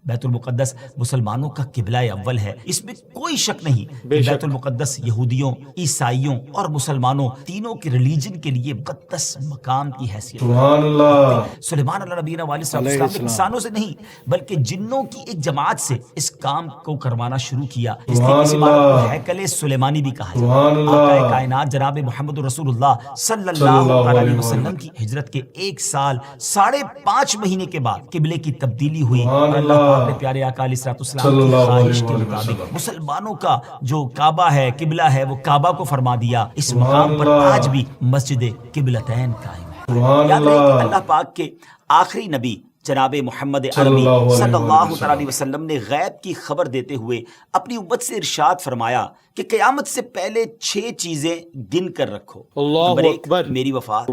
بیت المقدس مسلمانوں کا قبلہ اول ہے، اس میں کوئی شک نہیں کہ بیت المقدس یہودیوں، عیسائیوں اور مسلمانوں تینوں کے ریلیجن کے لیے مقدس مقام کی حیثیت سبحان اللہ۔ سلیمان علیہ نبینا علیہ السلام نے انسانوں سے نہیں بلکہ جنوں کی ایک جماعت سے اس کام کو کروانا شروع کیا، اس لیے اس عمارت کو ہیکل سلیمانی بھی کہا جاتا ہے۔ آقا کائنات جناب محمد رسول اللہ صلی اللہ علیہ وسلم کی ہجرت کے 1 سال 5.5 مہینے کے بعد قبلے کی تبدیلی ہوئی اور اللہ پاک نے پیارے آقا علیہ السلام کی خواہش کے مطابق مسلمانوں کا جو کعبہ ہے، قبلہ ہے، وہ کعبہ کو فرما دیا۔ اس مقام پر آج بھی مسجد قبلتین قائم ہے۔ یاد رہے کہ اللہ پاک کے آخری نبی جناب محمد عربی صلی اللہ علیہ وسلم نے غیب کی خبر دیتے ہوئے اپنی امت سے ارشاد فرمایا کہ قیامت سے پہلے 6 چیزیں گن کر رکھو۔ نمبر 1 میری وفات،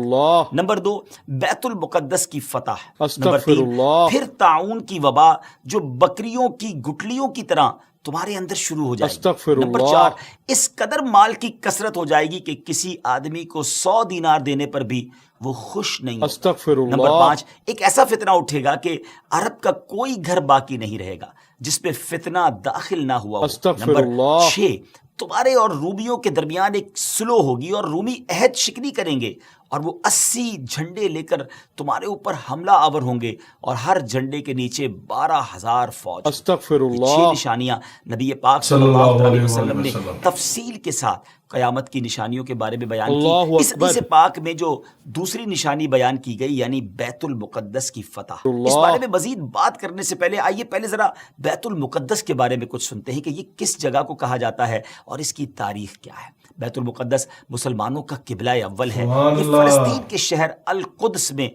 نمبر 2 بیت المقدس کی فتح، نمبر 3 پھر طاعون کی وبا جو بکریوں کی گٹلیوں کی طرح تمہارے اندر شروع ہو جائے گی، نمبر 4 اس قدر مال کی کثرت ہو جائے گی کہ کسی آدمی کو 100 دینار دینے پر بھی وہ خوش نہیں ہوگا، نمبر 5 ایک ایسا فتنہ اٹھے گا کہ عرب کا کوئی گھر باقی نہیں رہے گا جس پہ فتنہ داخل نہ ہوا ہو، نمبر 6 تمہارے اور رومیوں کے درمیان ایک سلو ہوگی اور رومی عہد شکنی کریں گے اور وہ 80 جھنڈے لے کر تمہارے اوپر حملہ آور ہوں گے اور ہر جھنڈے کے نیچے 12,000 فوج۔ استغفر اللہ۔ 6 نشانیاں نبی پاک صلی اللہ علیہ وسلم نے تفصیل کے ساتھ قیامت کی نشانیوں کے بارے میں بیان کی۔ اس حدیث پاک میں جو دوسری نشانی بیان کی گئی یعنی بیت المقدس کی فتح، اس بارے میں مزید بات کرنے سے پہلے آئیے پہلے ذرا بیت المقدس کے بارے میں کچھ سنتے ہیں کہ یہ کس جگہ کو کہا جاتا ہے اور اس کی تاریخ کیا ہے۔ بیت المقدس مسلمانوں کا قبلہ اول ہے، یہ فلسطین کے شہر القدس میں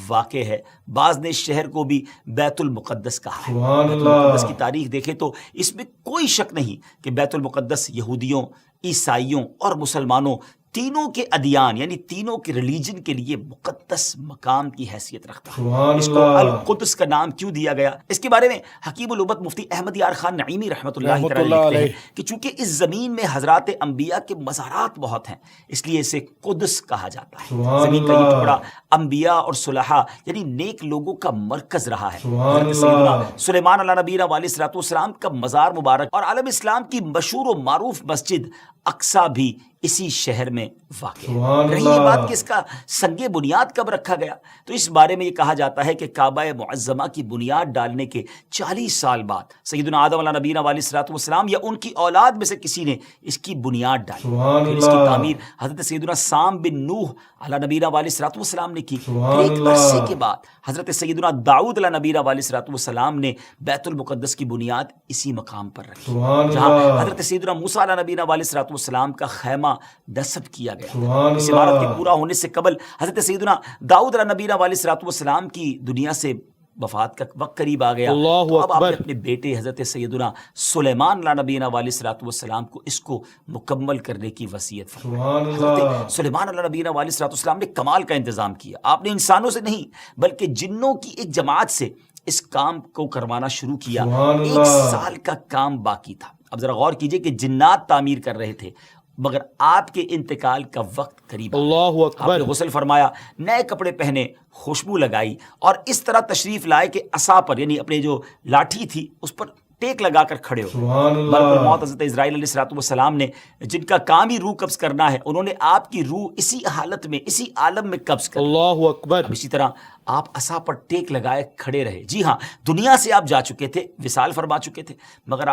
واقع ہے۔ بعض نے اس شہر کو بھی بیت المقدس کہا ہے۔ بیت المقدس کی تاریخ دیکھیں تو اس میں کوئی شک نہیں کہ بیت المقدس یہودیوں، عیسائیوں اور مسلمانوں تینوں کے ادیان یعنی تینوں کے ریلیجن کے لیے مقدس مقام کی حیثیت رکھتا ہے۔ اس کو القدس کا نام کیوں دیا گیا، اس کے بارے میں حکیم الامت مفتی احمد یار خان نعیمی رحمۃ اللہ تعالی لکھتے ہیں کہ چونکہ اس زمین میں حضرات انبیاء کے مزارات بہت ہیں اس لیے اسے قدس کہا جاتا ہے۔ زمین کا یہ ٹکڑا انبیاء اور صلحاء یعنی نیک لوگوں کا مرکز رہا ہے۔ حضرت سیدنا سلیمان علیہ نبینا علیہ السلام کا مزار مبارک اور عالم اسلام کی مشہور و معروف مسجد اقصی بھی اسی شہر میں واقع ہے۔ رہی یہ بات کہ اس کا سنگ بنیاد کب رکھا گیا تو اس بارے میں یہ کہا جاتا ہے کہ کعبہ معظمہ کی بنیاد ڈالنے کے 40 سال بعد سیدنا آدم علیہ نبینا علیہ السلام یا ان کی اولاد میں سے کسی نے اس کی بنیاد ڈالی، پھر اس کی تعمیر حضرت سیدنا سام بن نوح علیہ نبینا علیہ السلام نے کی، پھر ایک عرصے کے بعد حضرت سیدنا داؤد علیہ نبینا علیہ السلام نے بیت المقدس کی بنیاد اسی مقام پر رکھی جہاں حضرت سیدنا موسیٰ علیہ نبینا علیہ السلام کا خیمہ نصب کیا گیا۔ اس عمارت کے پورا ہونے سے قبل حضرت سیدنا داؤد علیہ نبینا علیہ السلام کی دنیا سے وفات کا وقت قریب آ گیا، تو اب آپ نے اپنے بیٹے حضرت سیدنا سلیمان علیہ نبینا علیہ السلام کو اس کو مکمل کرنے کی وصیت فرمائی۔ حضرت سلیمان علیہ نبینا علیہ السلام نے کمال کا انتظام کیا، آپ نے انسانوں سے نہیں بلکہ جنوں کی ایک جماعت سے اس کام کو کروانا شروع کیا۔ 1 سال کا کام باقی تھا۔ اب ذرا غور کیجئے کہ جنات تعمیر کر رہے تھے مگر آپ کے انتقال کا وقت قریب آیا۔ آپ نے غسل فرمایا، نئے کپڑے پہنے، خوشبو لگائی اور اس طرح تشریف لائے کہ عصا پر یعنی اپنے جو لاٹھی تھی اس پر ٹیک لگا کر کھڑے ہو۔ ملک الموت حضرت اسرائیل علیہ السلام نے جن کا کام ہی روح قبض کرنا ہے انہوں نے آپ کی روح اسی حالت میں اسی عالم میں قبض کر اللہ اکبر۔ اسی طرح آپ عصا پر ٹیک لگائے کھڑے رہے۔ جی ہاں، دنیا سے آپ جا چکے تھے، وصال فرما چکے تھے، مگر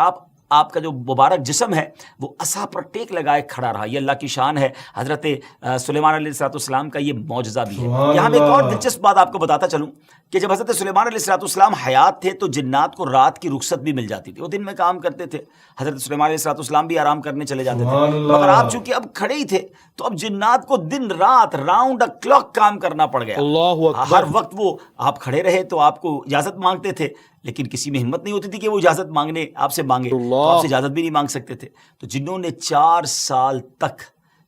آپ کا جو مبارک جسم ہے وہ عصا پر ٹیک لگائے کھڑا رہا۔ یہ اللہ کی شان ہے۔ حضرت سلیمان علیہ السلام کا یہ معجزہ بھی ہے۔ یہاں میں ایک اور دلچسپ بات آپ کو بتاتا چلوں کہ جب حضرت سلیمان علیہ السلام حیات تھے تو جنات کو رات کی رخصت بھی مل جاتی تھی، وہ دن میں کام کرتے تھے، حضرت سلیمان علیہ السلام بھی آرام کرنے چلے جاتے تھے، مگر آپ چونکہ اب کھڑے ہی تھے تو اب جنات کو دن رات راؤنڈ کلاک کام کرنا پڑ گیا۔ ہر وقت وہ آپ کھڑے رہے تو آپ کو اجازت مانگتے تھے، لیکن کسی میں ہمت نہیں ہوتی تھی کہ وہ اجازت مانگنے آپ سے مانگے، تو آپ سے اجازت بھی نہیں مانگ سکتے تھے۔ تو جنہوں نے 4 سال تک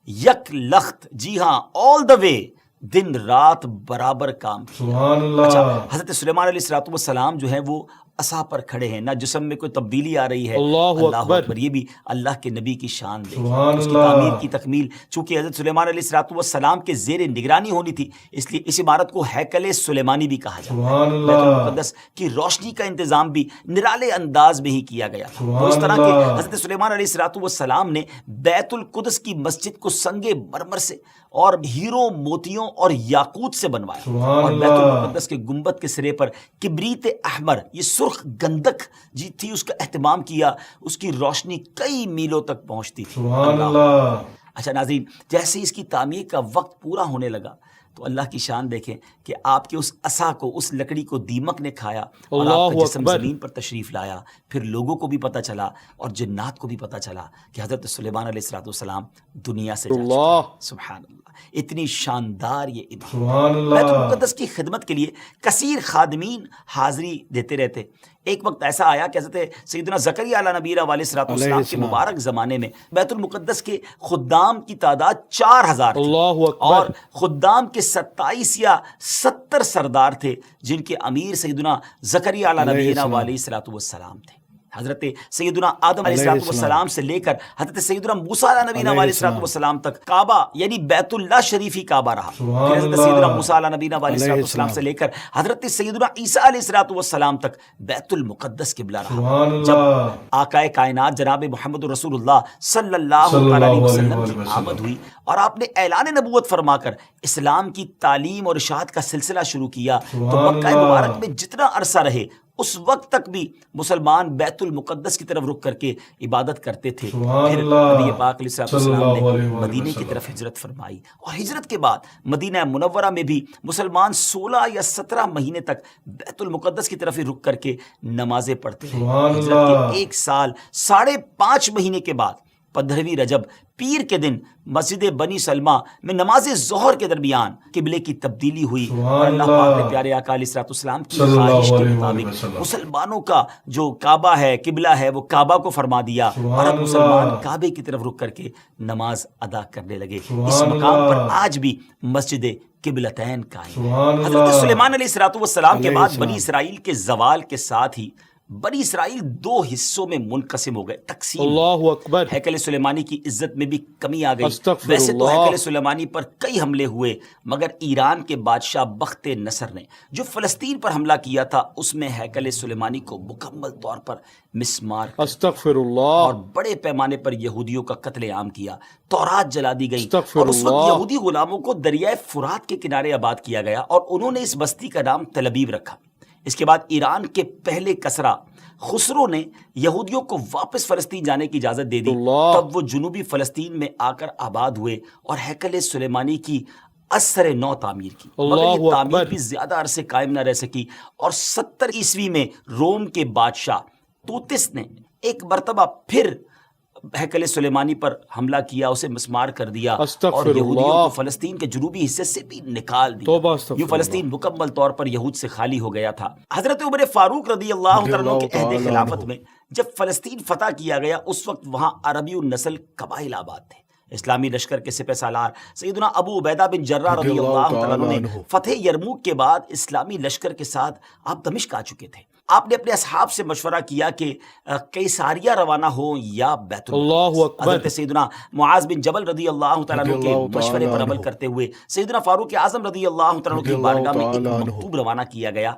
یک لخت، جی ہاں آل دا وے، دن رات برابر کام کیا۔ اچھا، حضرت سلیمان علیہ السلام جو ہے وہ عصا پر کھڑے ہیں، نہ جسم میں کوئی تبدیلی آ رہی ہے. اللہ اکبر. یہ بھی اللہ کے نبی کی شان دیکھیں. سبحان اس کی اللہ. تعمیر کی تکمیل چونکہ حضرت سلیمان علیہ الصلوۃ والسلام کے زیر نگرانی ہونی تھی، اس لیے اس عمارت کو ہیکل سلیمانی بھی کہا جاتا ہے. سبحان بیت اللہ. المقدس کی روشنی کا انتظام بھی نرالے انداز میں ہی کیا گیا تھا. تو اس طرح کہ حضرت سلیمان علیہ الصلوۃ والسلام نے بیت القدس کی مسجد کو سنگ مرمر سے اور ہیروں، موتیوں اور یاقوت سے بنوایا. سبحان اور بیت اللہ. المقدس کے گنبد کے سرے پر کبریت احمر، یہ سرخ گندک جی تھی، اس کا اہتمام کیا. اس کی روشنی کئی میلوں تک پہنچتی تھی. سبحان اللہ. اچھا ناظرین، جیسے اس کی تعمیر کا وقت پورا ہونے لگا تو اللہ کی شان دیکھیں کہ آپ کے اس عصا کو، اس لکڑی کو دیمک نے کھایا اور آپ اللہ کا جسم اکبر. زمین پر تشریف لایا. پھر لوگوں کو بھی پتہ چلا اور جنات کو بھی پتہ چلا کہ حضرت سلیمان علیہ الصلوۃ والسلام دنیا سے جا چکے اللہ. ہیں. سبحان اللہ، اتنی شاندار یہ عمارت. سبحان بیت اللہ. المقدس کی خدمت کے لیے کثیر خادمین حاضری دیتے رہتے. ایک وقت ایسا آیا کہ حضرت سیدنا زکریا علیہ نبینا علیہ الصلوۃ والسلام کے مبارک زمانے میں بیت المقدس کے خدام کی تعداد 4000 تھی. اللہ اکبر. اور خدام کے 27 یا 70 سردار تھے جن کے امیر سیدنا زکریا علیہ نبینا علیہ الصلوۃ والسلام تھے. حضرت سیدنا آدم علیہ الصلوۃ والسلام سے لے کر حضرت سیدنا موسیٰ علیہ نبینا علیہ الصلوۃ والسلام تک کعبہ یعنی بیت اللہ شریف ہی کعبہ رہا. پھر حضرت سیدنا موسیٰ علیہ نبینا علیہ الصلوۃ والسلام سے لے کر حضرت سیدنا عیسیٰ علیہ الصلوۃ والسلام تک بیت المقدس قبلہ رہا. سبحان جب اللہ. آقائے کائنات جناب محمد رسول اللہ صلی اللہ علیہ وسلم کی آمد ہوئی اور آپ نے اعلان نبوت فرما کر اسلام کی تعلیم اور اشاعت کا سلسلہ شروع کیا تو مکہ مبارک میں جتنا عرصہ رہے اس وقت تک بھی مسلمان بیت المقدس کی طرف رخ کر کے عبادت کرتے تھے. پھر نبی پاک علیہ السلام نے مدینے کی طرف ہجرت فرمائی اور ہجرت کے بعد مدینہ منورہ میں بھی مسلمان 16 یا 17 مہینے تک بیت المقدس کی طرف ہی رخ کر کے نمازیں پڑھتے رہے. ہجرت کے 1 سال 5.5 مہینے کے بعد 15ویں رجب پیر کے دن مسجد بنی سلمہ میں نماز ظہر کے درمیان قبلے کی تبدیلی ہوئی اور اللہ پاک نے پیارے آقا علیہ الصلوۃ والسلام کی خواہش کے مطابق مسلمانوں کا جو کعبہ ہے، قبلہ ہے، وہ کعبہ کو فرما دیا اور اب مسلمان کعبے کی طرف رک کر کے نماز ادا کرنے لگے. اس مقام پر آج بھی مسجد قبلتین قائم ہے. حضرت سلیمان علیہ الصلوۃ والسلام کے بعد بنی اسرائیل کے زوال کے ساتھ ہی بنی اسرائیل 2 حصوں میں منقسم ہو گئے، تقسیم. اللہ اکبر. ہیکل سلیمانی کی عزت میں بھی کمی آ گئی. استغفر ویسے تو اللہ. ہیکل سلیمانی پر کئی حملے ہوئے مگر ایران کے بادشاہ بخت نصر نے جو فلسطین پر حملہ کیا تھا اس میں ہیکل سلیمانی کو مکمل طور پر مسمار کر استغفر اللہ. اور بڑے پیمانے پر یہودیوں کا قتل عام کیا. تورات جلا دی گئی استغفر اور اس وقت اللہ. یہودی غلاموں کو دریائے فرات کے کنارے آباد کیا گیا اور انہوں نے اس بستی کا نام تل ابیب رکھا. اس کے بعد ایران کے پہلے کسرا خسرو نے یہودیوں کو واپس فلسطین جانے کی اجازت دے دی. اللہ. تب وہ جنوبی فلسطین میں آ کر آباد ہوئے اور ہیکل سلیمانی کی اثر نو تعمیر کی. مگر اللہ یہ تعمیر اکبر. بھی زیادہ عرصے قائم نہ رہ سکی اور 70 عیسوی میں روم کے بادشاہ توتس نے ایک مرتبہ پھر ہیکل سلیمانی پر حملہ کیا، اسے مسمار کر دیا استغفر اور یہودیوں اللہ. کو فلسطین کے جنوبی حصے سے بھی نکال دیا. توبہ استغفر یوں فلسطین مکمل طور پر یہود سے خالی ہو گیا تھا. حضرت عمر فاروق رضی اللہ تعالیٰ عنہ کے عہد خلافت میں جب فلسطین فتح کیا گیا اس وقت وہاں عربی النسل قبائل آباد تھے. اسلامی لشکر کے سپہ سالار سیدنا ابو عبیدہ بن جراح رضی اللہ تعالیٰ عنہ نے فتح یرموک کے بعد اسلامی لشکر کے ساتھ آپ دمشق آ چکے تھے. آپ نے اپنے اصحاب سے مشورہ کیا کہ قیصاریہ روانہ ہو یا بیت اللہ اکبر. حضرت سیدنا معاذ بن جبل رضی اللہ تعالیٰ عنہ کے مشورے پر عمل کرتے ہوئے سیدنا فاروق اعظم رضی اللہ تعالیٰ عنہ کی بارگاہ میں ایک مکتوب روانہ کیا گیا.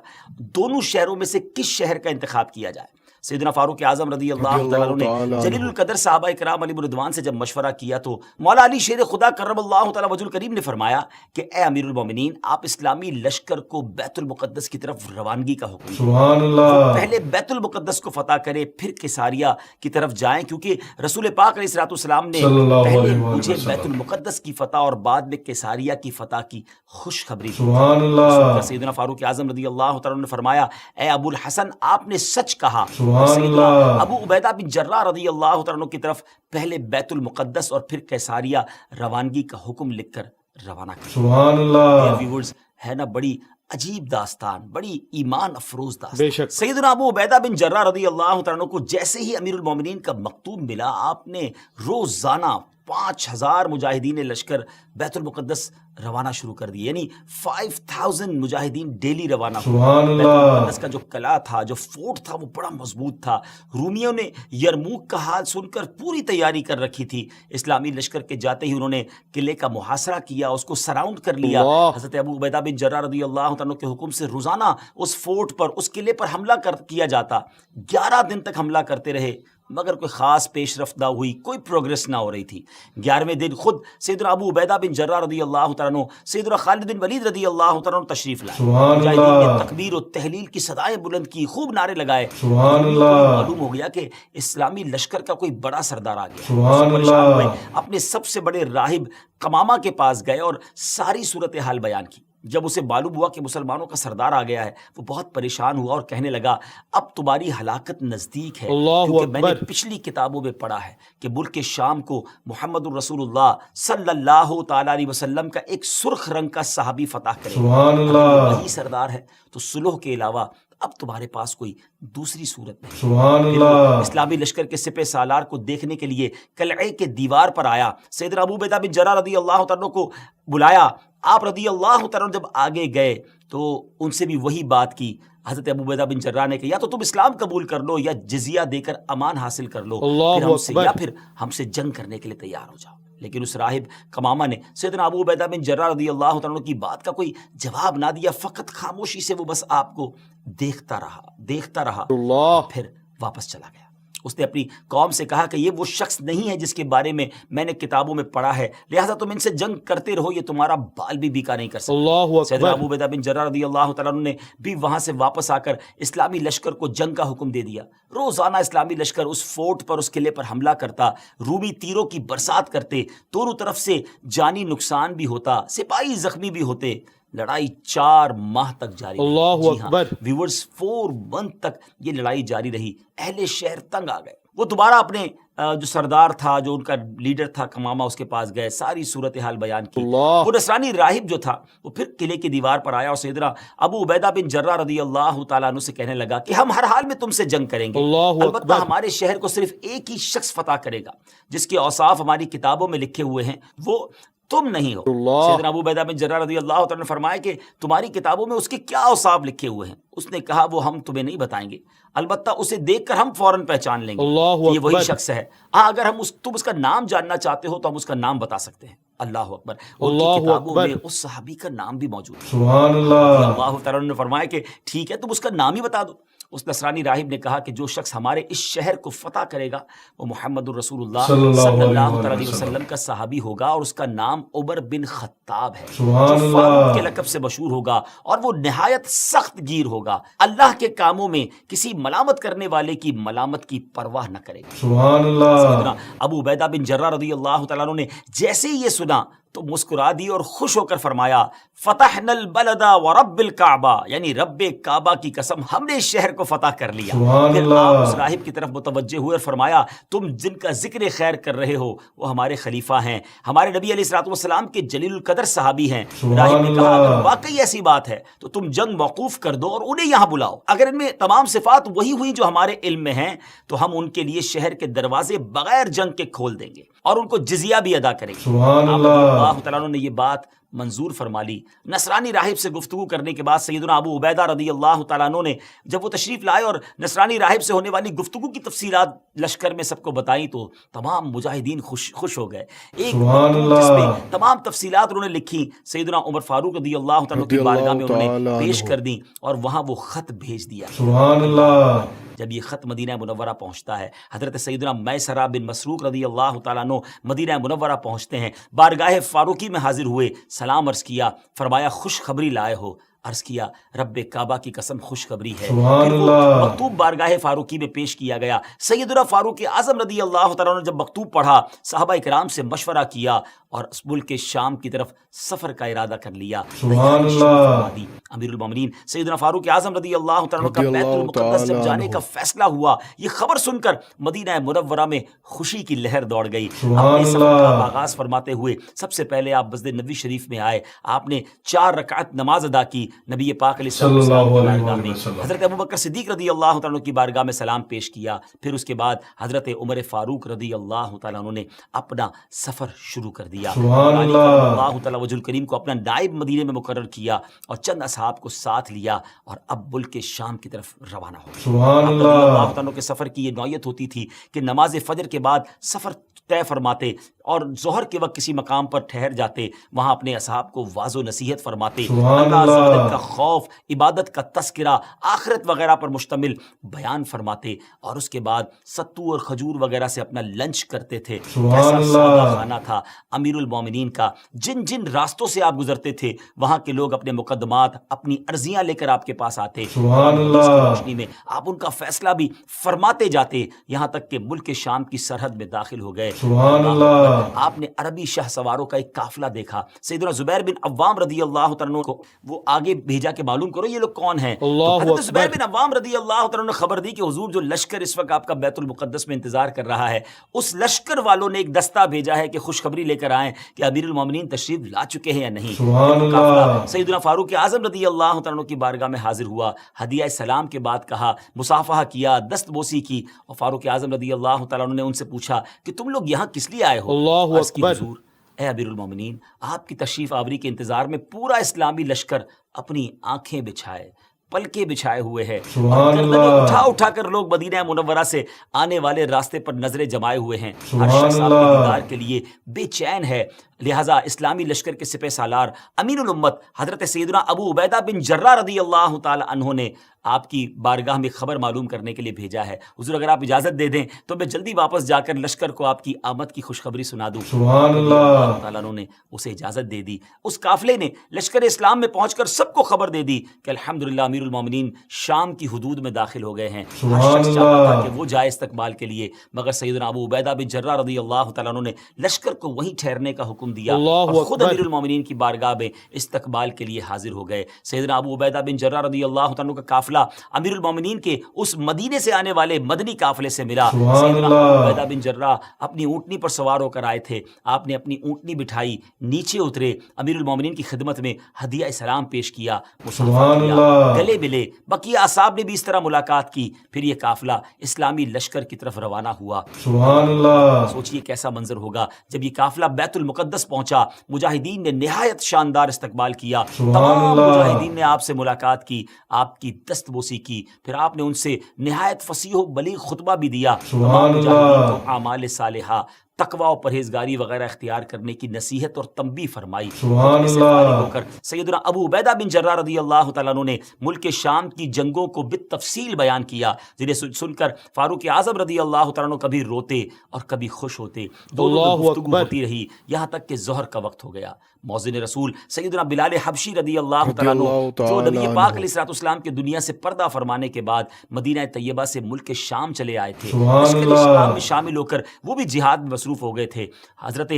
دونوں شہروں میں سے کس شہر کا انتخاب کیا جائے؟ سیدنا فاروق اعظم رضی اللہ تعالیٰ عنہ نے جلیل القدر صحابہ کرام علیہ رضوان سے جب مشورہ کیا تو مولا علی شیر خدا کرم اللہ تعالیٰ وجہ الکریم نے فرمایا کہ اے امیر المومنین، آپ اسلامی لشکر کو بیت المقدس کی طرف روانگی کا حکم سبحان اللہ. پہلے بیت المقدس کو فتح کرے پھر قیصاریہ کی طرف جائیں، کیونکہ رسول پاک علیہ الصلوۃ والسلام نے پہلے مجھے بیت المقدس کی فتح اور بعد میں قیصاریہ کی فتح کی خوشخبری دی. سبحان اللہ. سیدنا فاروق اعظم رضی اللہ تعالیٰ نے فرمایا اے ابو الحسن، آپ نے سچ کہا. سیدنا ابو عبیدہ بن جراح رضی اللہ تعالیٰ کی طرف پہلے بیت المقدس اور پھر قیصاریہ روانگی کا حکم لکھ کر روانہ کیا. سبحان اللہ. ویورز ہے نا بڑی عجیب داستان، بڑی ایمان افروز بے داستان. شک. سیدنا ابو عبیدہ بن جراح رضی اللہ تعالیٰ کو جیسے ہی امیر المومنین کا مکتوب ملا، آپ نے روزانہ 5,000 مجاہدین لشکر بیت المقدس روانہ شروع کر دیے، یعنی 5,000 مجاہدین ڈیلی روانہ ہوئے۔ سبحان بیت اللہ۔ المقدس کا جو قلعہ تھا، جو فورٹ تھا، وہ بڑا مضبوط تھا۔ رومیوں نے یرموک کا حال سن کر پوری تیاری کر رکھی تھی۔ اسلامی لشکر کے جاتے ہی انہوں نے قلعے کا محاصرہ کیا، اس کو سراؤنڈ کر لیا۔ حضرت ابو عبیدہ بن جراح رضی اللہ عنہ کے حکم سے روزانہ اس فورٹ پر، اس قلعے پر حملہ کیا جاتا۔ 11 دن تک حملہ کرتے رہے، مگر کوئی خاص پیش رفت نہ ہوئی، کوئی پروگرس نہ ہو رہی تھی۔ 11ویں دن خود سیدنا ابو عبیدہ بن جراح رضی اللہ تعالیٰ عنہ، سیدنا خالد بن ولید رضی اللہ تعالیٰ عنہ تشریف لائے۔ سبحان مجاہدین اللہ۔ نے تکبیر و تحلیل کی صدائیں بلند کی، خوب نعرے لگائے۔ سبحان رومیوں کو اللہ۔ معلوم ہو گیا کہ اسلامی لشکر کا کوئی بڑا سردار آ گیا۔ سبحان وہ پریشان اللہ۔ ہوئے، اپنے سب سے بڑے راہب قمامہ کے پاس گئے اور ساری صورتحال بیان کی۔ جب اسے معلوم ہوا کہ مسلمانوں کا سردار آ گیا ہے، وہ بہت پریشان ہوا اور کہنے لگا، اب تمہاری ہلاکت نزدیک ہے، کیونکہ میں نے پچھلی کتابوں میں پڑھا ہے کہ ملک شام کو محمد الرسول اللہ صلی اللہ تعالیٰ علیہ وسلم کا ایک سرخ رنگ کا صحابی فتح کرے گا۔ سبحان اگر اللہ۔ وہی سردار ہے تو صلح کے علاوہ اب تمہارے پاس کوئی دوسری صورت نہیں۔ سبحان پھر وہ اللہ۔ اسلامی لشکر کے سپہ سالار کو دیکھنے کے لیے قلعے کے دیوار پر آیا، سیدنا ابو عبیدہ بن جراح رضی اللہ تعالیٰ کو بلایا۔ آپ رضی اللہ تعالیٰ جب آگے گئے تو ان سے بھی وہی بات کی۔ حضرت ابو عبیدہ بن جراح نے کہا، یا تو تم اسلام قبول کر لو یا جزیہ دے کر امان حاصل کر لو، پھر ہم سے جنگ کرنے کے لیے تیار ہو جاؤ۔ لیکن اس راہب قمامہ نے سیدنا ابو عبیدہ بن جراح رضی اللہ تعالیٰ کی بات کا کوئی جواب نہ دیا، فقط خاموشی سے وہ بس آپ کو دیکھتا رہا، پھر واپس چلا گیا۔ اس نے اپنی قوم سے کہا کہ یہ وہ شخص نہیں ہے جس کے بارے میں میں نے کتابوں میں پڑھا ہے، لہٰذا تم ان سے جنگ کرتے رہو، یہ تمہارا بال بھی بیکا نہیں کر سکتے۔ سیدنا ابو عبیدہ بن جراح رضی اللہ تعالیٰ عنہ نے بھی وہاں سے واپس آ کر اسلامی لشکر کو جنگ کا حکم دے دیا۔ روزانہ اسلامی لشکر اس فورٹ پر، اس قلعے پر حملہ کرتا، رومی تیروں کی برسات کرتے، دونوں طرف سے جانی نقصان بھی ہوتا، سپاہی زخمی بھی ہوتے۔ لڑائی 4 ماہ تک جاری رہی۔ جی ہاں ویورز، 4 منتھ تک یہ لڑائی جاری رہی۔ اہل شہر تنگ آ گئے، وہ دوبارہ اپنے جو سردار تھا، جو ان کا لیڈر تھا قمامہ، اس کے پاس گئے، ساری صورتحال بیان کی۔ وہ نصرانی راہب جو تھا وہ پھر قلعے کی دیوار پر آیا اور سیدنا ابو عبیدہ بن جراح رضی اللہ تعالیٰ عنہ سے کہنے لگا کہ ہم ہر حال میں تم سے جنگ کریں گے، البتہ ہمارے شہر کو صرف ایک ہی شخص فتح کرے گا جس کے اوصاف ہماری کتابوں میں لکھے ہوئے ہیں، وہ تم نہیں ہو۔ سیدنا ابو عبیدہ بن جراح رضی اللہ تعالیٰ نے فرمایا کہ تمہاری کتابوں میں اس کے کیا اوصاف لکھے ہوئے ہیں؟ اس نے کہا، وہ ہم تمہیں نہیں بتائیں گے، البتہ اسے دیکھ کر ہم فوراً پہچان لیں گے کہ یہ وہی شخص ہے۔ ہاں، اگر تم اس کا نام جاننا چاہتے ہو تو ہم اس کا نام بتا سکتے ہیں۔ اللہ اکبر۔ ان کی کتابوں میں اس صحابی کا نام بھی موجود ہے۔ سبحان اللہ۔ اللہ تعالیٰ نے فرمایا کہ ٹھیک ہے، تم اس کا نام ہی بتا دو۔ اس نصرانی راہب نے کہا کہ جو شخص ہمارے اس شہر کو فتح کرے گا وہ محمد الرسول اللہ صلی اللہ علیہ وسلم کا صحابی ہوگا، اور اس کا نام عمر بن خطاب ہے، جو فاروق کے لقب سے مشہور ہوگا، اور وہ نہایت سخت گیر ہوگا، اللہ کے کاموں میں کسی ملامت کرنے والے کی ملامت کی پرواہ نہ کرے گا۔ سبحان اللہ۔ سیدنا ابو عبیدہ بن جراح رضی اللہ تعالیٰ عنہ نے جیسے ہی یہ سنا تو مسکرا دی اور خوش ہو کر فرمایا، فتحنا البلد ورب الکعبہ، یعنی رب کعبہ کی قسم ہم نے اس شہر کو فتح کر لیا۔ پھر آپ اس راہب کی طرف متوجہ ہوئے اور فرمایا، تم جن کا ذکر خیر کر رہے ہو وہ ہمارے خلیفہ ہیں، ہمارے نبی علیہ الصلوۃ والسلام کے جلیل القدر صحابی ہیں۔ راہب نے کہا، اگر واقعی ایسی بات ہے تو تم جنگ موقوف کر دو اور انہیں یہاں بلاؤ، اگر ان میں تمام صفات وہی ہوئی جو ہمارے علم میں ہیں تو ہم ان کے لیے شہر کے دروازے بغیر جنگ کے کھول دیں گے اور ان کو جزیہ بھی ادا کریں گے۔ سبحان اللہ تعالیٰ نے یہ بات منظور فرما لی۔ نصرانی راہب سے گفتگو کرنے کے بعد سیدنا ابو عبیدہ رضی اللہ تعالیٰ عنہ نے جب وہ تشریف لائے اور نصرانی راہب سے ہونے والی گفتگو کی تفصیلات لشکر میں سب کو بتائیں تو تمام مجاہدین خوش ہو گئے۔ ایک مکتوب جس میں تمام تفصیلات انہوں نے لکھی سیدنا عمر فاروق رضی اللہ تعالیٰ کی بارگاہ میں انہوں نے پیش کر دی اور وہاں وہ خط بھیج دیا۔ سبحان اللہ۔ جب یہ خط مدینہ منورہ پہنچتا ہے، حضرت سیدنا میسرہ بن مسروق رضی اللہ تعالیٰ عنہ مدینہ منورہ پہنچتے ہیں، بارگاہ فاروقی میں حاضر ہوئے، سلام عرض کیا، فرمایا خوشخبری لائے ہو؟ عرض کیا، رب کعبہ کی قسم خوشخبری ہے۔ پھر وہ مکتوب بارگاہ فاروقی میں پیش کیا گیا۔ سیدنا فاروق اعظم رضی اللہ تعالیٰ نے جب مکتوب پڑھا، صحابہ کرام سے مشورہ کیا اور ملک شام کی طرف سفر کا ارادہ کر لیا۔ سبحان اللہ۔ امیر المومنین سیدنا فاروق اعظم رضی اللہ تعالیٰ کا بیت المقدس جب جانے کا فیصلہ ہوا، یہ خبر سن کر مدینہ منورہ میں خوشی کی لہر دوڑ گئی۔ اپنے سفر کا آغاز فرماتے ہوئے سب سے پہلے آپ مسجد نبوی شریف میں آئے، آپ نے 4 رکعت نماز ادا کی، نبی پاک علیہ صلی السلام اللہ کی علیہ بارگاہ میں وسلم۔ حضرت ابوبکر صدیق رضی اللہ تعالیٰ عنہ کی بارگاہ میں سلام پیش کیا. پھر اس کے بعد حضرت عمر فاروق رضی اللہ تعالیٰ عنہ نے اپنا سفر شروع کر دیا. سبحان علی اللہ۔ کرم اللہ تعالیٰ وجہ الکریم کو اپنا نائب مدینے میں مقرر کیا اور چند اصحاب کو ساتھ لیا اور اب ملک شام کی طرف روانہ ہو گئے. سبحان آپ رضی اللہ۔ اللہ تعالیٰ کے سفر کی یہ نوعیت ہوتی تھی کہ نماز فجر کے بعد سفر طے فرماتے اور ظہر کے وقت کسی مقام پر ٹھہر جاتے، وہاں اپنے اصحاب کو واعظ و نصیحت فرماتے، سبحان اللہ عز و جل اللہ۔ کا خوف، عبادت کا تذکرہ، آخرت وغیرہ پر مشتمل بیان فرماتے اور اس کے بعد ستو اور کھجور وغیرہ سے اپنا لنچ کرتے تھے. سبحان کیسا اللہ۔ سادہ کھانا تھا امیر المومنین کا. جن جن راستوں سے آپ گزرتے تھے وہاں کے لوگ اپنے مقدمات، اپنی عرضیاں لے کر آپ کے پاس آتے. سبحان اور اس کی اللہ۔ روشنی میں آپ ان کا فیصلہ بھی فرماتے جاتے، یہاں تک کہ ملک شام کی سرحد میں داخل ہو گئے. سبحان اللہ۔ آپ نے عربی شاہ سواروں کا ایک قافلہ دیکھا. سیدنا زبیر بن عوام رضی اللہ تعالیٰ عنہ کو وہ آگے بھیجا کہ معلوم کرو یہ لوگ کون ہیں. تو حضرت زبیر بن عوام رضی اللہ تعالیٰ عنہ نے خبر دی کہ حضور جو لشکر اس وقت آپ کا بیت المقدس میں انتظار کر رہا ہے، اس لشکر والوں نے ایک دستہ بھیجا ہے کہ خوشخبری لے کر آئیں کہ امیر المومنین تشریف لا چکے ہیں یا نہیں. سبحان وہ قافلہ اللہ۔ سیدنا فاروق اعظم رضی اللہ تعالیٰ عنہ کی بارگاہ میں حاضر ہوا، ہدیہ سلام کے بعد کہا، مصافحہ کیا، دست بوسی کی. اور فاروق اعظم رضی اللہ تعالیٰ عنہ نے ان سے پوچھا کہ تم لوگ یہاں کس لیے آئے ہو؟ عرض کی حضور اے امیر المومنین، آپ کی تشریف آوری کے انتظار میں پورا اسلامی لشکر اپنی آنکھیں بچھائے، پلکیں بچھائے ہوئے ہے اور گردنیں اٹھا اٹھا کر لوگ مدینہ منورہ سے آنے والے راستے پر نظریں جمائے ہوئے ہیں. ہر شخص آپ کے دیدار کے لیے بے چین ہے. لہٰذا اسلامی لشکر کے سپہ سالار امین الامت حضرت سیدنا ابو عبیدہ بن جراح رضی اللہ تعالی عنہ نے آپ کی بارگاہ میں خبر معلوم کرنے کے لیے بھیجا ہے. حضور اگر آپ اجازت دے دیں تو میں جلدی واپس جا کر لشکر کو آپ کی آمد کی خوشخبری سنا دوں. سبحان اللہ۔ اللہ تعالیٰ عنہ نے اسے اجازت دے دی. اس قافلے نے لشکر اسلام میں پہنچ کر سب کو خبر دے دی کہ الحمدللہ امیر المومنین شام کی حدود میں داخل ہو گئے ہیں. ہر شخص چاہتا تھا کہ وہ جائے استقبال کے لیے، مگر سیدنا ابو عبیدہ بن جراح رضی اللہ تعالیٰ عنہ نے لشکر کو وہیں ٹھہرنے کا حکم دیا اور خود امیر المومنین کی بارگاہ میں استقبال کے لیے حاضر ہو گئے. سیدنا ابو عبیدہ بن جراح رضی اللہ تعالیٰ عنہ کا قافلہ امیر المومنین کے اس مدینے سے آنے والے مدنی قافلے سے ملا. سیدنا ابو عبیدہ بن جراح اپنی اونٹنی پر سوار ہو کر آئے تھے. آپ نے اپنی اونٹنی بٹھائی، نیچے اترے، امیر المومنین کی خدمت میں ہدیہ سلام پیش کیا، مصافحہ کیا، گلے ملے. بقیہ اصحاب نے بھی اس طرح ملاقات کی. پھر یہ قافلہ اسلامی لشکر کی طرف روانہ ہوا. سبحان اللہ۔ سوچئے کیسا منظر ہوگا جب یہ قافلہ بیت المقدس پہنچا. مجاہدین نے نہایت شاندار استقبال کیا. تمام مجاہدین نے آپ سے ملاقات کی، آپ کی دست بوسی کی. پھر آپ نے ان سے نہایت فصیح و بلیغ خطبہ بھی دیا. تمام مجاہدین کو اعمال صالحہ، تقوی و پرہیزگاری وغیرہ اختیار کرنے کی نصیحت اور تنبیہ فرمائی. سبحان سے فارغ ہو اللہ۔ کر سیدنا ابو عبیدہ بن جراح رضی اللہ تعالیٰ عنہ نے ملک شام کی جنگوں کو بالتفصیل بیان کیا، جنہیں سن کر فاروق اعظم رضی اللہ تعالیٰ عنہ کبھی روتے اور کبھی خوش ہوتے. دونوں میں گفتگو ہوتی رہی یہاں تک کہ ظہر کا وقت ہو گیا. مؤذن رسول سیدنا بلال حبشی رضی اللہ تعالیٰ عنہ جو نبی پاک علیہ السلام کے دنیا سے پردہ فرمانے کے بعد مدینہ طیبہ سے ملک شام چلے آئے تھے. لشکر اسلام میں شامل ہو کر وہ بھی جہاد میں مصروف ہو گئے تھے. حضرت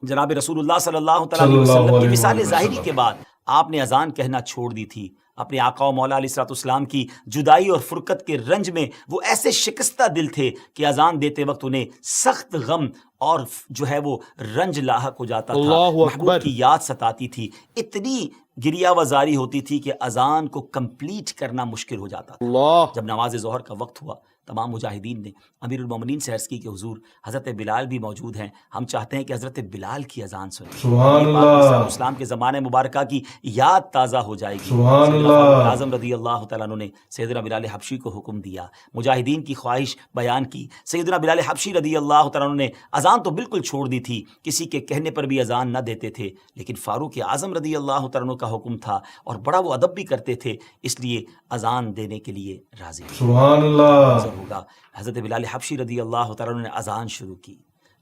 جناب رسول اللہ صلی اللہ تعالیٰ علیہ وسلم کی مثال ظاہری کے بعد آپ نے اذان کہنا چھوڑ دی تھی. اپنے آقا و مولا علیہ السلام کی جدائی اور فرقت کے رنج میں وہ ایسے شکستہ دل تھے کہ اذان دیتے وقت انہیں سخت غم اور جو ہے وہ رنج لاحق ہو جاتا تھا. محبوب کی یاد ستاتی تھی، اتنی گریہ وزاری ہوتی تھی کہ اذان کو کمپلیٹ کرنا مشکل ہو جاتا تھا. جب نماز ظہر کا وقت ہوا تمام مجاہدین نے امیر المومنین سے عرض کی کہ حضور حضرت بلال بھی موجود ہیں، ہم چاہتے ہیں کہ حضرت بلال کی اذان سنیں. سبحان اللہ۔ اسلام کے زمانے مبارکہ کی یاد تازہ ہو جائے گی. سبحان اللہ۔ اعظم رضی اللہ تعالیٰ عنہ نے سیدنا بلال حبشی کو حکم دیا، مجاہدین کی خواہش بیان کی. سیدنا بلال حبشی رضی اللہ تعالیٰ عنہ نے اذان تو بالکل چھوڑ دی تھی، کسی کے کہنے پر بھی اذان نہ دیتے تھے، لیکن فاروق اعظم رضی اللہ تعالیٰ عنہ کا حکم تھا اور بڑا وہ ادب بھی کرتے تھے، اس لیے اذان دینے کے لیے راضی. سبحان اللہ۔ ہوگا حضرت بلال حبشی رضی اللہ تعالیٰ عنہ نے اذان شروع کی.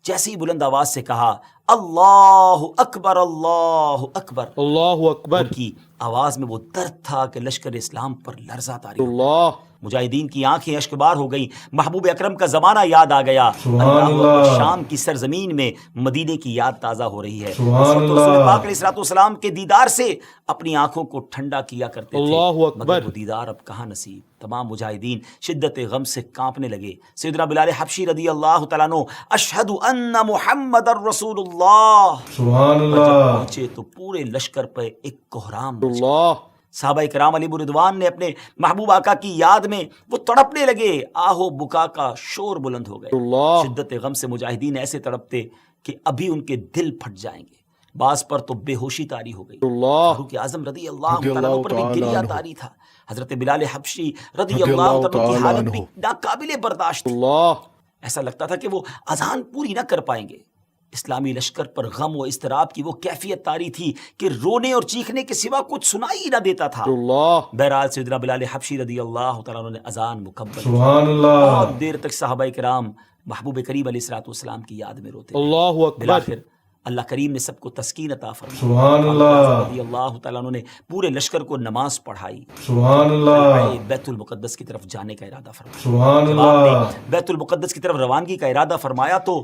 جیسی بلند آواز سے کہا اللہ اکبر اللہ اکبر، اللہ اکبر، ان کی آواز میں وہ درد تھا کہ لشکر اسلام پر لرزہ طاری ہو. مجاہدین کی آنکھیں اشکبار ہو گئیں. محبوب اکرم کا زمانہ یاد آ گیا. اللہ شام کی سرزمین میں مدینے کی یاد تازہ ہو رہی ہے. رسول پاک علیہ السلام کے دیدار سے اپنی آنکھوں کو ٹھنڈا کیا کرتے تھے، مگر وہ دیدار اب کہاں نصیب. تمام مجاہدین شدت غم سے کانپنے لگے. سیدنا بلال حبشی رضی اللہ تعالیٰ عنہ اشہد ان محمد الرسول اللہ سبحان اللہ پہنچے تو پورے لشکر پہ ایک کوہرام اللہ صحابہ کرام علیہ رضوان نے اپنے محبوب آقا کی یاد میں وہ تڑپنے لگے، آہو بکا کا شور بلند ہو گئے۔ اللہ شدت غم سے مجاہدین ایسے تڑپتے کہ ابھی ان کے دل پھٹ جائیں گے، بعض پر تو بے ہوشی طاری ہو گئی۔ اللہ فاروق اعظم رضی اللہ رضی تعالیٰ عنہ پر بھی تعالیٰ گریہ عنہ، طاری تھا۔ حضرت بلال حبشی رضی رضی اللہ اللہ تعالیٰ عنہ کی تعالیٰ حالت بھی عنہ، ناقابل برداشت تھی۔ اللہ ایسا لگتا تھا کہ وہ اذان پوری نہ کر پائیں گے۔ اسلامی لشکر پر غم و اضطراب کی وہ کیفیت طاری تھی کہ رونے اور چیخنے کے سوا کچھ سنائی نہ دیتا تھا۔ اللہ بہرحال سیدنا بلال حبشی رضی اللہ تعالیٰ عنہ نے اذان مکمل کی۔ سبحان اللہ، بہت دیر تک صحابہ کرام محبوب کریم علیہ الصلوۃ والسلام کی یاد میں روتے رہے۔ اللہ اکبر، بالآخر اللہ کریم نے سب کو تسکین عطا فرمائی۔ سبحان اللہ، رضی اللہ تعالیٰ عنہ نے پورے لشکر کو نماز پڑھائی، سبحان اللہ، بیت المقدس کی طرف جانے کا ارادہ فرمایا۔ سبحان جب آپ اللہ، نے بیت المقدس کی طرف روانگی کا ارادہ فرمایا تو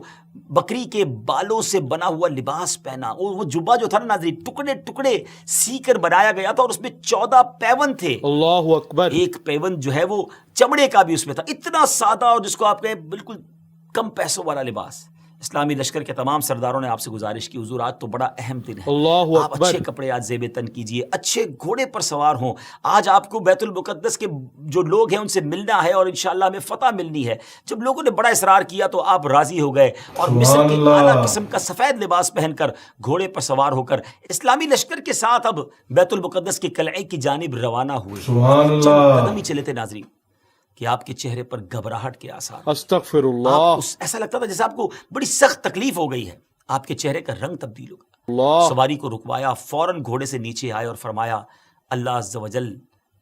بکری کے بالوں سے بنا ہوا لباس پہنا، وہ جبہ جو تھا نا ناظرین، ٹکڑے ٹکڑے سی کر بنایا گیا تھا اور اس میں 14 پیوند تھے۔ اللہ اکبر، ایک پیوند جو ہے وہ چمڑے کا بھی اس میں تھا، اتنا سادہ اور جس کو آپ کہیں بالکل کم پیسوں والا لباس۔ اسلامی لشکر کے تمام سرداروں نے آپ سے گزارش کی، حضور آج تو بڑا اہم دن ہے، اللہ آپ اکبر، اچھے کپڑے آج زیب تن کیجئے، اچھے گھوڑے پر سوار ہوں۔ آج آپ کو بیت المقدس کے جو لوگ ہیں ان سے ملنا ہے اور انشاءاللہ ہمیں فتح ملنی ہے۔ جب لوگوں نے بڑا اصرار کیا تو آپ راضی ہو گئے اور مصر سبحان کے اللہ، اعلیٰ قسم کا سفید لباس پہن کر گھوڑے پر سوار ہو کر اسلامی لشکر کے ساتھ اب بیت المقدس کے قلعے کی جانب روانہ ہوئے۔ سبحان چند اللہ، قدم ہی چلے تھے ناظرین کہ آپ کے چہرے پر گھبراہٹ کے آثار، استغفر آپ اللہ، ایسا لگتا تھا جیسے آپ کو بڑی سخت تکلیف ہو گئی ہے، آپ کے چہرے کا رنگ تبدیل ہو گیا۔ اللہ سواری کو رکوایا، فوراً گھوڑے سے نیچے آئے اور فرمایا اللہ عز و جل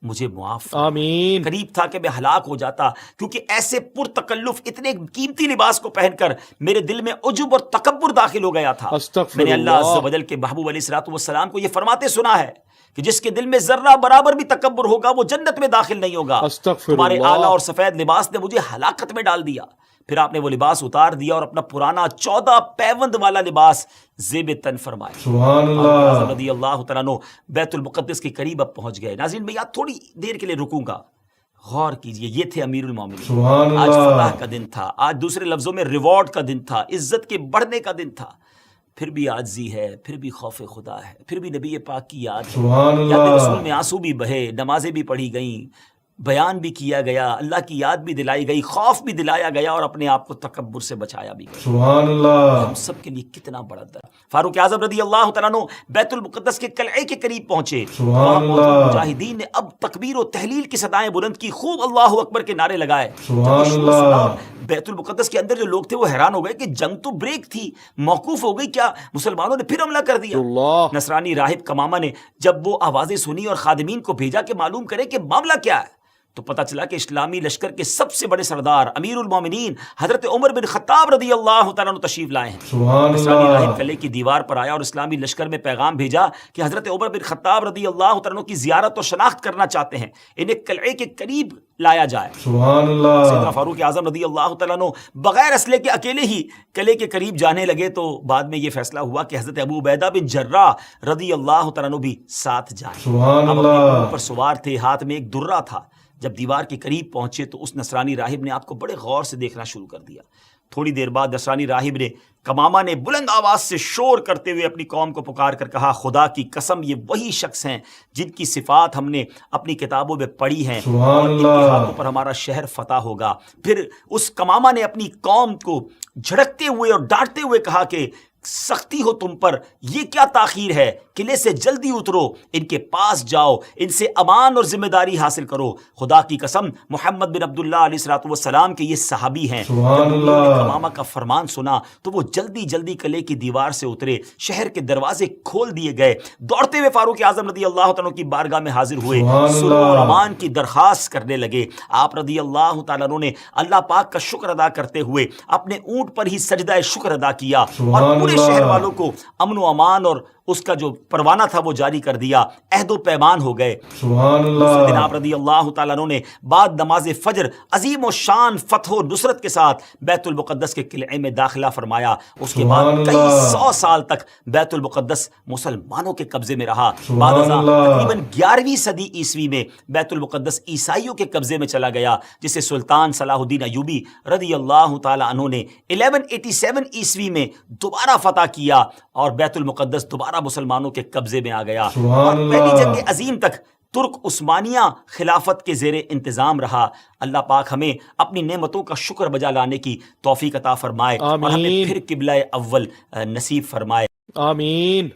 مجھے معاف فرما۔ آمین، قریب تھا کہ میں ہلاک ہو جاتا، کیونکہ ایسے پرتکلف اتنے قیمتی لباس کو پہن کر میرے دل میں عجب اور تکبر داخل ہو گیا تھا۔ استغفر میں نے اللہ عز اللہ، و جل کے محبوب علیہ الصلوۃ والسلام کو یہ فرماتے سنا ہے کہ جس کے دل میں ذرہ برابر بھی تکبر ہوگا وہ جنت میں داخل نہیں ہوگا۔ استغفر تمہارے اللہ، اعلیٰ اور سفید لباس نے مجھے ہلاکت میں ڈال دیا۔ پھر آپ نے وہ لباس اتار دیا اور اپنا پرانا 14 پیوند والا لباس زیب تن فرمایا۔ سبحان اعظم اللہ، رضی اللہ تعالیٰ عنہ بیت المقدس کے قریب اب پہنچ گئے۔ ناظرین میں یہاں تھوڑی دیر کے لیے رکوں گا، غور کیجئے، یہ تھے امیر المومنین۔ سبحان آج اللہ، فتح کا دن تھا، آج دوسرے لفظوں میں ریوارڈ کا دن تھا، عزت کے بڑھنے کا دن تھا، پھر بھی عاجزی ہے، پھر بھی خوف خدا ہے، پھر بھی نبی پاک کی یاد ہے، سبحان یاد رسول اللہ، میں آنسو بھی بہے، نمازیں بھی پڑھی گئیں، بیان بھی کیا گیا، اللہ کی یاد بھی دلائی گئی، خوف بھی دلایا گیا اور اپنے آپ کو تکبر سے بچایا بھی گیا۔ سبحان اللہ، ہم سب کے لیے کتنا بڑا در۔ فاروق اعظم رضی اللہ تعالیٰ عنہ بیت المقدس کے قلعے کے قریب پہنچے، سبحان وہاں موجود اللہ، مجاہدین نے اب تکبیر و تحلیل کی صدائیں بلند کی، خوب اللہ اکبر کے نعرے لگائے۔ سبحان جب یہ شور اللہ، سنا، بیت المقدس کے اندر جو لوگ تھے وہ حیران ہو گئے کہ جنگ تو بریک تھی، موقوف ہو گئی، کیا مسلمانوں نے پھر حملہ کر دیا؟ اللہ نصرانی راہب کمامہ نے جب وہ آوازیں سنی اور خادمین کو بھیجا کہ معلوم کرے کہ معاملہ کیا ہے، تو پتہ چلا کہ اسلامی لشکر کے سب سے بڑے سردار امیر المومنین حضرت عمر بن خطاب رضی اللہ تعالیٰ عنہ تشریف لائے ہیں۔ سبحان نصرانی راہب اللہ، قلعے کی دیوار پر آیا اور اسلامی لشکر میں پیغام بھیجا کہ حضرت عمر بن خطاب رضی اللہ تعالیٰ عنہ کی زیارت اور شناخت کرنا چاہتے ہیں، انہیں قلعے کے قریب لایا جائے۔ سبحان سیدنا اللہ، فاروق اعظم رضی اللہ تعالیٰ عنہ بغیر اسلحے کے اکیلے ہی قلعے کے قریب جانے لگے تو بعد میں یہ فیصلہ ہوا کہ حضرت ابو عبیدہ بن جراح رضی اللہ تعالیٰ عنہ بھی ساتھ جائیں۔ سبحان اب اپنے اللہ، اونٹ پر سوار تھے، ہاتھ میں ایک درہ تھا۔ جب دیوار کے قریب پہنچے تو اس نصرانی راہب نے آپ کو بڑے غور سے دیکھنا شروع کر دیا۔ تھوڑی دیر بعد نصرانی راہب نے کمامہ نے بلند آواز سے شور کرتے ہوئے اپنی قوم کو پکار کر کہا خدا کی قسم یہ وہی شخص ہیں جن کی صفات ہم نے اپنی کتابوں میں پڑھی ہیں سبحان اور ان کے اللہ، ہاتھوں پر ہمارا شہر فتح ہوگا۔ پھر اس کمامہ نے اپنی قوم کو جھڑکتے ہوئے اور ڈانٹتے ہوئے کہا کہ سختی ہو تم پر، یہ کیا تاخیر ہے، قلعے سے جلدی اترو، ان کے پاس جاؤ، ان سے امان اور ذمہ داری حاصل کرو۔ خدا کی قسم محمد بن عبداللہ علیہ الصلوۃ والسلام کے یہ صحابی ہیں۔ سبحان جب انہوں نے اللہ، کمامہ کا فرمان سنا تو وہ جلدی جلدی قلعے کی دیوار سے اترے، شہر کے دروازے کھول دیے گئے، دوڑتے ہوئے فاروق اعظم رضی اللہ تعالیٰ عنہ کی بارگاہ میں حاضر ہوئے، سبحان سلو اور اللہ، امان کی درخواست کرنے لگے۔ آپ رضی اللہ تعالیٰ عنہ نے اللہ پاک کا شکر ادا کرتے ہوئے اپنے اونٹ پر ہی سجدہ شکر ادا کیا اور سبحان پورے اللہ، شہر والوں کو امن و امان اور اس کا جو پروانہ تھا وہ جاری کر دیا، عہد و پیمان ہو گئے۔ سبحان دوسرے دن اللہ، آپ رضی اللہ تعالیٰ عنہ نے بعد نماز فجر عظیم و شان فتح و نصرت کے ساتھ بیت المقدس کے قلعے میں داخلہ فرمایا۔ اس کے بعد سبحان کئی اللہ، 100 سال تک بیت المقدس مسلمانوں کے قبضے میں رہا۔ سبحان بعد ازاں اللہ، تقریباً 11ویں صدی عیسوی میں بیت المقدس عیسائیوں کے قبضے میں چلا گیا، جسے سلطان صلاح الدین ایوبی رضی اللہ تعالیٰ عنہ نے 1187 عیسوی میں دوبارہ فتح کیا اور بیت المقدس دوبارہ مسلمانوں کے قبضے میں آ گیا۔ سبحان اور پہلی اللہ، جنگ عظیم تک ترک عثمانیہ خلافت کے زیر انتظام رہا. اللہ پاک ہمیں اپنی نعمتوں کا شکر بجا لانے کی توفیق عطا فرمائے اور ہمیں پھر قبلہ اول نصیب فرمائے. آمین.